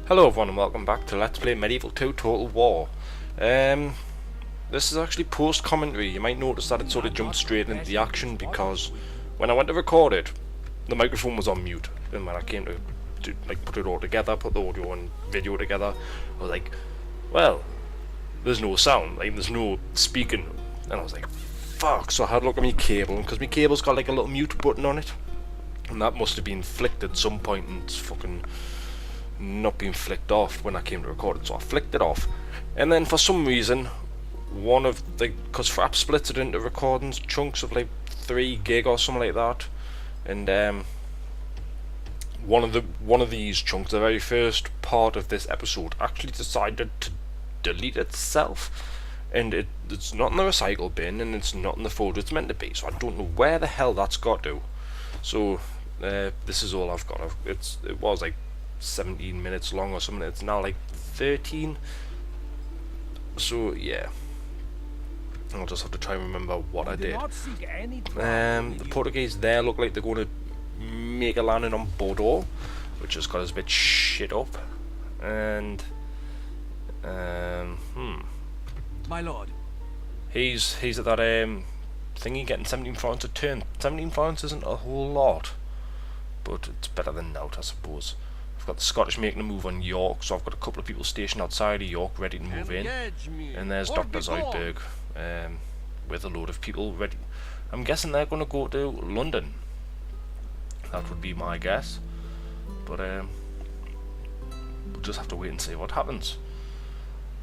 Hello everyone and welcome back to Let's Play Medieval 2 Total War. This is actually post-commentary. You might notice that it sort of jumped straight into the action because when I went to record it, the microphone was on mute. And when I came to like put it all together, put the audio and video together, I was like, well, there's no sound, like there's no speaking. And I was like, fuck, so I had to look at my cable, because my cable's got like a little mute button on it. And that must have been flicked at some point and it's fucking not being flicked off when I came to record it, so I flicked it off. And then for some reason, one of the, because Fraps splits it into recordings, chunks of like 3 gig or something like that, and one of these chunks, the very first part of this episode, actually decided to delete itself, and it's not in the recycle bin and it's not in the folder it's meant to be, so I don't know where the hell that's got to. So this is all I've got. It was like 17 minutes long or something. It's now like 13. So yeah, I'll just have to try and remember what I did. The Portuguese there look like they're going to make a landing on Bordeaux, which has got us a bit shit up. And my lord, he's at that thingy getting 17 francs a turn. 17 francs isn't a whole lot, but it's better than Nout, I suppose. I've got the Scottish making a move on York, so I've got a couple of people stationed outside of York ready to move in. And there's Dr. Zoidberg with a load of people ready. I'm guessing they're going to go to London. That would be my guess. But we'll just have to wait and see what happens.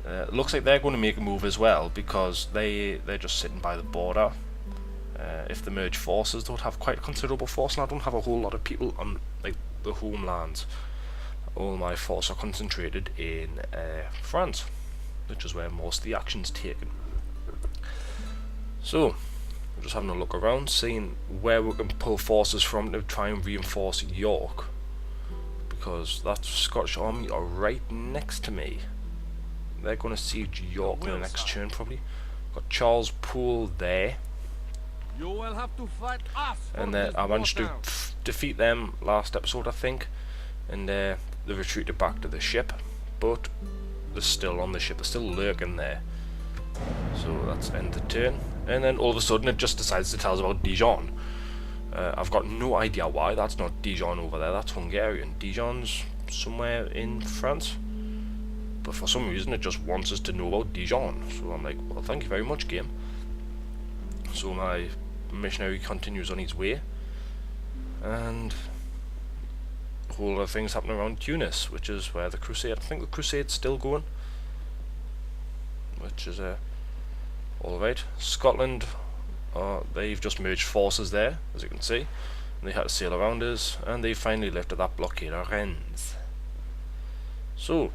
It looks like they're going to make a move as well, because they're just sitting by the border. If they merge forces, they would have quite a considerable force, and I don't have a whole lot of people on like the homelands. All my force are concentrated in France, which is where most of the action's taken. So, we're just having a look around, seeing where we can pull forces from to try and reinforce York, because that Scottish army are right next to me. They're going to siege York in the next turn probably. Got Charles Poole there. you will have to fight us. And I managed to defeat them last episode, I think, and they retreated back to the ship, but they're still on the ship, they're still lurking there. So that's end the turn, and then all of a sudden it just decides to tell us about Dijon. I've got no idea why. That's not Dijon over there, that's Hungarian. Dijon's somewhere in France, but for some reason it just wants us to know about Dijon. So I'm like, well, thank you very much, game. So my missionary continues on his way, and a whole lot of things happen around Tunis, which is where the crusade, I think the crusade's still going, which is alright. Scotland, they've just merged forces there, as you can see, and they had to sail around us, and they finally lifted that blockade of Rennes. So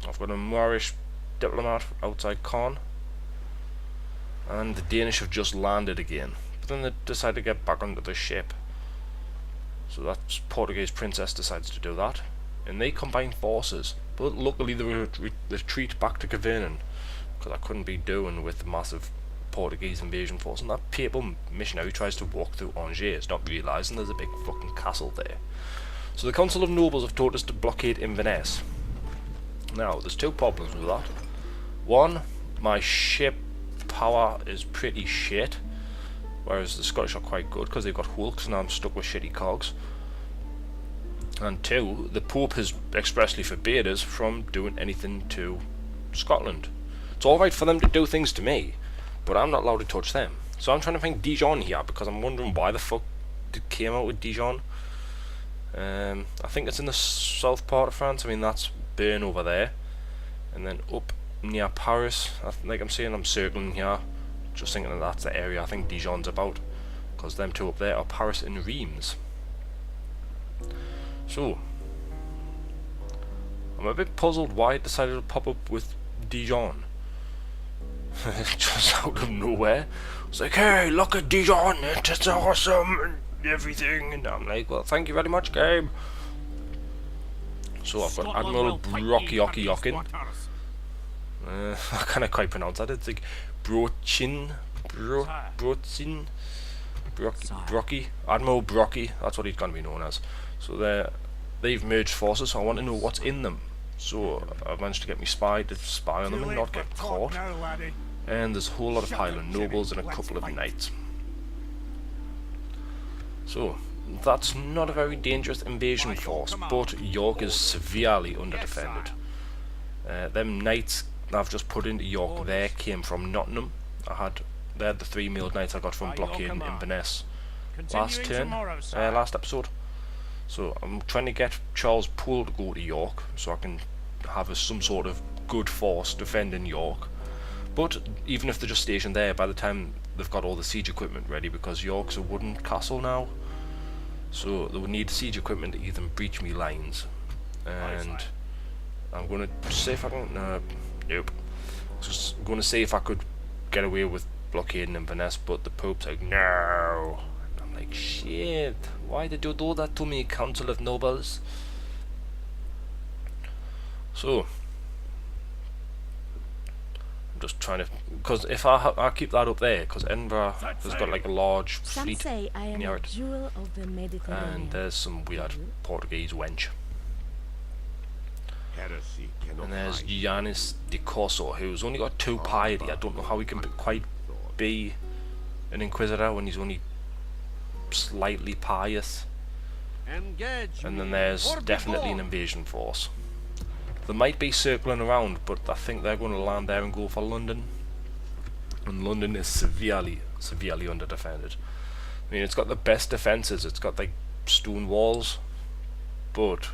I've got a Moorish diplomat outside Caen, and the Danish have just landed again, but then they decide to get back onto the ship. So that Portuguese princess decides to do that, and they combine forces, but luckily they retreat back to Cavernan, because I couldn't be doing with the massive Portuguese invasion force. And that papal missionary tries to walk through Angers, not realising there's a big fucking castle there. So the Council of Nobles have told us to blockade Inverness. Now, there's 2 problems with that. One, my ship power is pretty shit, whereas the Scottish are quite good because they've got hulks, and I'm stuck with shitty cogs. And 2, the Pope has expressly forbade us from doing anything to Scotland. It's alright for them to do things to me, but I'm not allowed to touch them. So I'm trying to find Dijon here, because I'm wondering why the fuck it came out with Dijon. I think it's in the south part of France. I mean, that's Bern over there, and then up near Paris, like I'm saying, I'm circling here, just thinking that that's the area I think Dijon's about, because them 2 up there are Paris and Reims. So I'm a bit puzzled why it decided to pop up with Dijon. Just out of nowhere, it's like, hey, look at Dijon, it's awesome and everything, and I'm like, well, thank you very much, game. So I've got Admiral Brockie. I can't quite pronounce that. It's like Brochin, Brockie, Admiral Brockie. That's what he's going to be known as. So there, they've merged forces, so I want to know what's in them. So I've managed to get me spy to spy on them and not get caught. And there's a whole lot of Highland nobles and a couple of knights. So that's not a very dangerous invasion force, but York is severely underdefended. Them knights I've just put into York there came from Nottingham. They're the 3 mailed knights I got from blockading Inverness last episode. So I'm trying to get Charles Poole to go to York so I can have some sort of good force defending York. But even if they're just stationed there, by the time they've got all the siege equipment ready, because York's a wooden castle now, so they would need siege equipment to even breach me lines. And I'm going to see if I can... nope. Just going to see if I could get away with blockading Inverness, but the Pope's like, no. I'm like, shit, why did you do that to me, Council of Nobles? So I'm just trying to, because if I keep that up there, because Edinburgh has got like a large fleet near it, and there's some weird Portuguese wench. And there's Giannis de Corso, who's only got 2 piety. I don't know how he can quite be an Inquisitor when he's only slightly pious. And then there's definitely an invasion force. They might be circling around, but I think they're going to land there and go for London. And London is severely underdefended. I mean, it's got the best defences. It's got like stone walls, but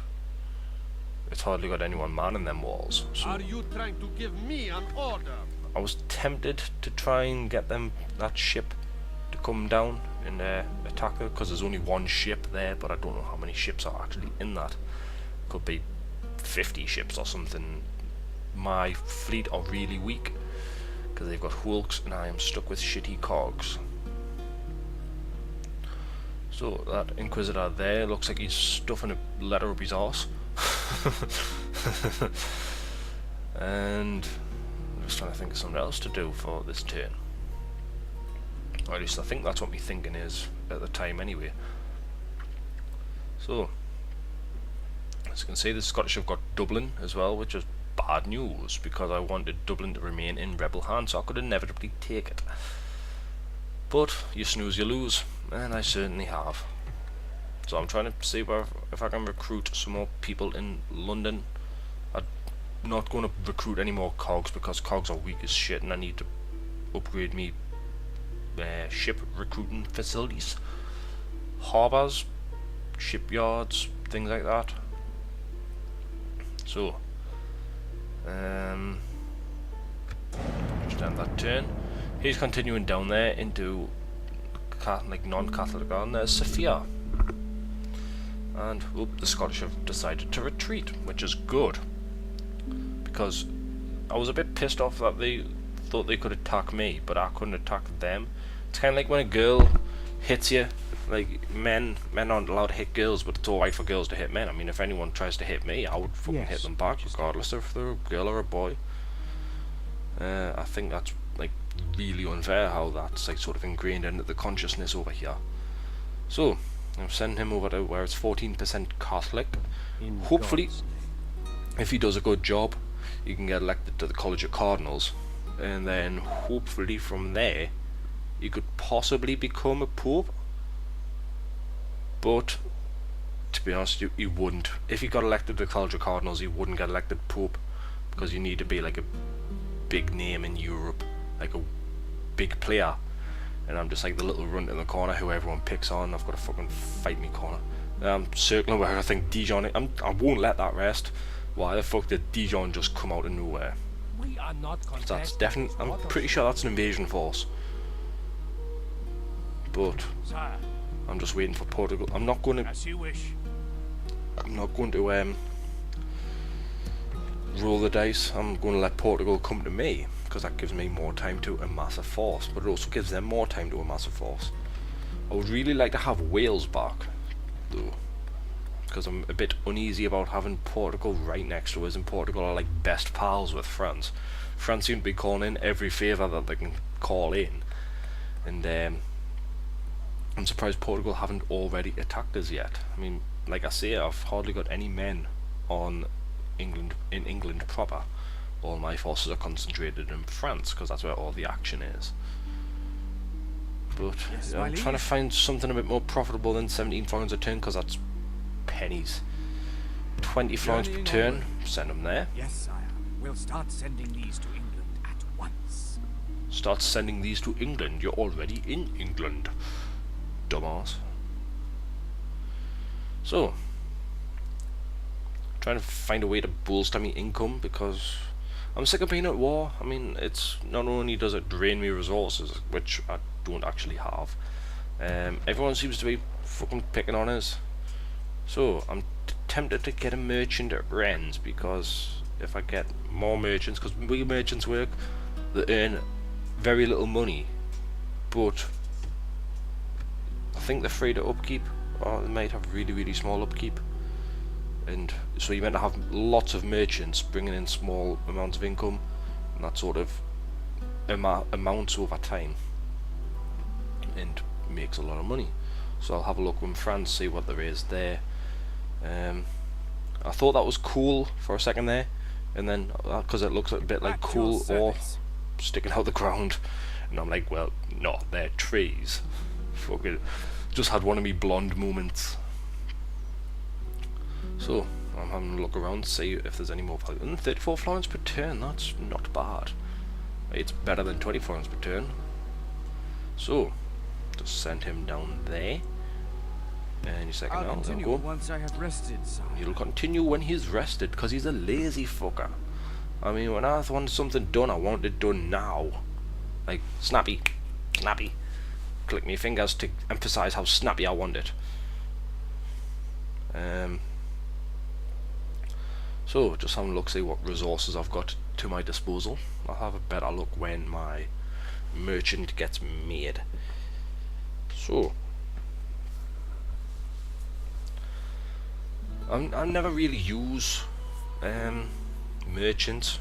it's hardly got anyone manning them walls. So Are you trying to give me an order? I was tempted to try and get that ship to come down and attack her, because there's only 1 ship there, but I don't know how many ships are actually in that. Could be 50 ships or something. My fleet are really weak because they've got hulks and I am stuck with shitty cogs. So that Inquisitor there looks like he's stuffing a letter up his arse. And I'm just trying to think of something else to do for this turn. Or at least I think that's what my thinking is at the time anyway. So as you can see, the Scottish have got Dublin as well, which is bad news, because I wanted Dublin to remain in rebel hands, so I could inevitably take it. But you snooze, you lose, and I certainly have. So I'm trying to see if I can recruit some more people in London. I'm not going to recruit any more cogs, because cogs are weak as shit, and I need to upgrade me ship recruiting facilities, harbours, shipyards, things like that. So, just end that turn. He's continuing down there into like non-Catholic, and there's Sophia. And the Scottish have decided to retreat, which is good, because I was a bit pissed off that they thought they could attack me, but I couldn't attack them. It's kind of like when a girl hits you. Like, men aren't allowed to hit girls, but it's alright for girls to hit men. I mean, if anyone tries to hit me, I would fucking hit them back, regardless if they're a girl or a boy. I think that's like really unfair how that's like sort of ingrained into the consciousness over here. So I'm sending him over to where it's 14% Catholic. Hopefully, if he does a good job, he can get elected to the College of Cardinals, and then hopefully from there he could possibly become a pope. But to be honest, he wouldn't. If he got elected to the College of Cardinals, he wouldn't get elected pope, because you need to be like a big name in Europe, like a big player. And I'm just like the little runt in the corner who everyone picks on. I've got to fucking fight me corner. I'm circling where I think Dijon. I won't let that rest. Why the fuck did Dijon just come out of nowhere? We are not That's definitely. I'm pretty sure that's an invasion force. But I'm just waiting for Portugal. I'm not going to. As you wish. I'm not going to roll the dice. I'm going to let Portugal come to me, because that gives me more time to amass a force, but it also gives them more time to amass a force. I would really like to have Wales back, though, because I'm a bit uneasy about having Portugal right next to us, and Portugal are like best pals with France. France seem to be calling in every favour that they can call in, and I'm surprised Portugal haven't already attacked us yet. I mean, like I say, I've hardly got any men on in England proper. All my forces are concentrated in France because that's where all the action is. But Yes, yeah, my I'm trying to liege. find something a bit more profitable than 17 florins a turn because that's pennies. 20 florins per Journeying turn, onward. send them there. Yes, sire. We'll start sending these to England at once. Start sending these to England. You're already in England, dumbass. So, trying to find a way to bolster my income because I'm sick of being at war. I mean, it's not only does it drain me resources, which I don't actually have. Everyone seems to be fucking picking on us. So I'm tempted to get a merchant at Rennes because if I get more merchants, because we merchants work, they earn very little money, but I think they're free to upkeep, or they might have really small upkeep. And so you're meant to have lots of merchants bringing in small amounts of income, and that sort of amounts over time and makes a lot of money. So I'll have a look in France, see what there is there. I thought that was cool for a second there, and then because it looks a bit like At cool your or service. sticking out the ground, and I'm like, well, no, they're trees. Fucking just had one of me blonde moments. So I'm having a look around to see if there's any more value. And 34 florins per turn, that's not bad. It's better than 20 florins per turn. So just send him down there. Any second I'll now, continue there we go. once I have rested, sire. He'll continue when he's rested, because he's a lazy fucker. I mean, when I want something done, I want it done now. Like, snappy, snappy. Click my fingers to emphasize how snappy I want it. So, just having a look, see what resources I've got to my disposal. I'll have a better look when my merchant gets made. So, I never really use merchants.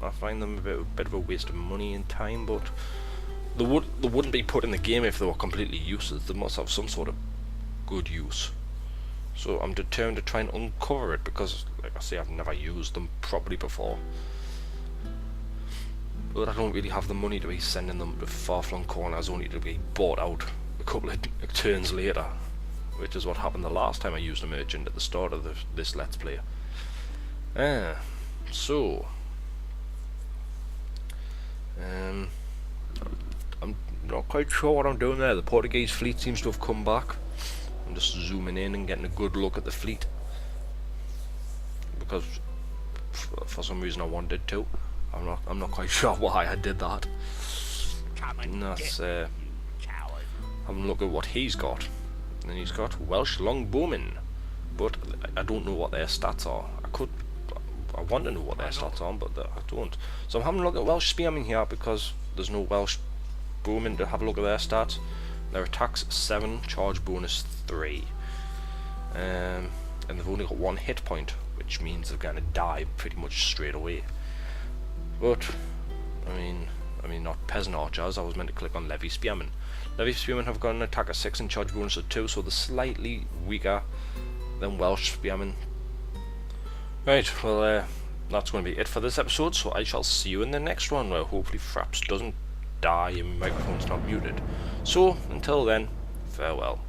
I find them a bit of a waste of money and time, but they wouldn't be put in the game if they were completely useless. They must have some sort of good use. So I'm determined to try and uncover it because, like I say, I've never used them properly before. But I don't really have the money to be sending them to far-flung corners only to be bought out a couple of turns later, which is what happened the last time I used a merchant at the start of this Let's Play. So I'm not quite sure what I'm doing there. The Portuguese fleet seems to have come back. I'm just zooming in and getting a good look at the fleet because for some reason I wanted to. I'm not quite sure why I did that. And that's having a look at what he's got. And he's got Welsh longbowmen, but I don't know what their stats are. I want to know what their stats are, but I don't. So I'm having a look at Welsh spearmen here because there's no Welsh bowmen to have a look at their stats. Their attack's 7, charge bonus 3, and they've only got 1 hit point, which means they're going to die pretty much straight away. But I mean not peasant archers. I was meant to click on levy spearmen. Levy spearmen have got an attack of 6 and charge bonus of 2, so they're slightly weaker than Welsh spearmen. Right, well that's going to be it for this episode, so I shall see you in the next one, where hopefully Fraps doesn't die and my microphone's not muted. So, until then, farewell.